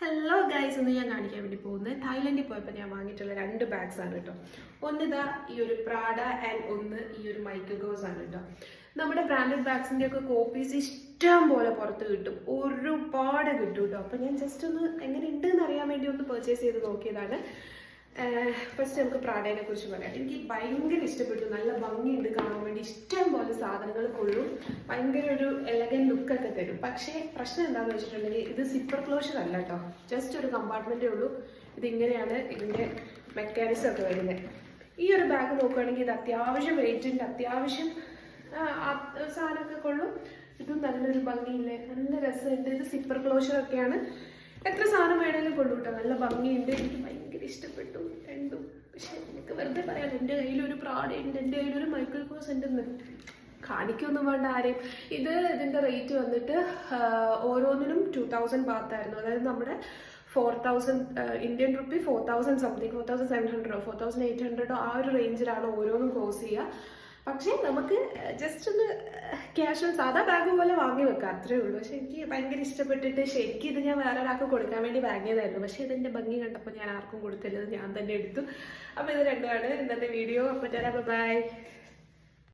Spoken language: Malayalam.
ഹലോ ഗൈസ്, ഇന്ന് ഞാൻ കാണിക്കാൻ വേണ്ടി പോകുന്നത് തായ്ലൻഡിൽ പോയപ്പോൾ ഞാൻ വാങ്ങിയിട്ടുള്ള 2 ബാഗ്സ് ആണ് കേട്ടോ. ഒന്നിതാ ഈ ഒരു പ്രാഡ ആൻഡ് ഒന്ന് ഈ ഒരു മൈക്കിൾ കോസ് ആണ് കേട്ടോ. നമ്മുടെ ബ്രാൻഡഡ് ബാഗ്സിൻ്റെ ഒക്കെ കോപ്പീസ് ഇഷ്ടം പോലെ പുറത്ത് കിട്ടും, ഒരുപാട് കിട്ടും കേട്ടോ. അപ്പോൾ ഞാൻ ജസ്റ്റ് ഒന്ന് എങ്ങനെ ഉണ്ട് എന്ന് അറിയാൻ വേണ്ടി ഒന്ന് പർച്ചേസ് ചെയ്ത് നോക്കിയതാണ്. ഫസ്റ്റ് നമുക്ക് പ്രാഡേനെ കുറിച്ച് പറയാം. എനിക്ക് ഭയങ്കര ഇഷ്ടപ്പെട്ടു, നല്ല ഭംഗിയുണ്ട് കാണാൻ വേണ്ടി, ഇഷ്ടം പോലെ സാധനങ്ങൾ കൊള്ളും, ഭയങ്കര ഒരു എലഗൻ ലുക്കൊക്കെ തരും. പക്ഷേ പ്രശ്നം എന്താണെന്ന് വെച്ചിട്ടുണ്ടെങ്കിൽ ഇത് സിപ്പർ ക്ലോഷർ അല്ല കേട്ടോ, ജസ്റ്റ് ഒരു കമ്പാർട്ട്മെൻറ്റേ ഉള്ളൂ. ഇതിങ്ങനെയാണ് ഇതിൻ്റെ മെക്കാനിസം ഒക്കെ വരുന്നത്. ഈ ഒരു ബാഗ് നോക്കുകയാണെങ്കിൽ ഇത് അത്യാവശ്യം വെയിറ്റ് ഉണ്ട്, അത്യാവശ്യം സാധനമൊക്കെ കൊള്ളും. ഇതും നല്ലൊരു ഭംഗിയില്ലേ, നല്ല രസമുണ്ട്. ഇത് സിപ്പർ ക്ലോഷർ ഒക്കെയാണ്, എത്ര സാധനം വേണമെങ്കിലും കൊള്ളു കേട്ടോ. നല്ല ഭംഗിയുണ്ട്, എനിക്ക് ഭയങ്കര ഇഷ്ടപ്പെട്ടു രണ്ടും. പക്ഷെ എനിക്ക് വെറുതെ പറയാം, എൻ്റെ കയ്യിലൊരു പ്രാഡയുണ്ട്, എൻ്റെ കയ്യിലൊരു മൈക്കിൾ കോസ് ഉണ്ടെന്ന് കാണിക്കൊന്നും വേണ്ട ആരെയും. ഇതിൻ്റെ റേറ്റ് വന്നിട്ട് ഓരോന്നിനും 2000 ബാത്തായിരുന്നു. അതായത് നമ്മുടെ 4000 ഇന്ത്യൻ റുപ്പി, 4000 സംതിങ്, 4700 4800 ആ ഒരു റേഞ്ചിലാണ് ഓരോന്നും ക്ലോസ് ചെയ്യുക. പക്ഷേ നമുക്ക് ജസ്റ്റ് ഒന്ന് ക്യാഷ്വൽ സാധാ ബാഗ് പോലെ വാങ്ങി വെക്കാം, അത്രേ ഉള്ളൂ. പക്ഷെ എനിക്ക് ഭയങ്കര ഇഷ്ടപ്പെട്ടിട്ട് ശരിക്കും ഇത് ഞാൻ വേറെ ഒരാൾക്ക് കൊടുക്കാൻ വേണ്ടി വാങ്ങിയതായിരുന്നു. പക്ഷേ ഇതിൻ്റെ ഭംഗി കണ്ടപ്പോൾ ഞാൻ ആർക്കും കൊടുത്തില്ല, ഞാൻ തന്നെ എടുത്തു. അപ്പോൾ ഇത് രണ്ടുമാണ് ഇന്നത്തെ വീഡിയോ. അപ്പോൾ ബൈ.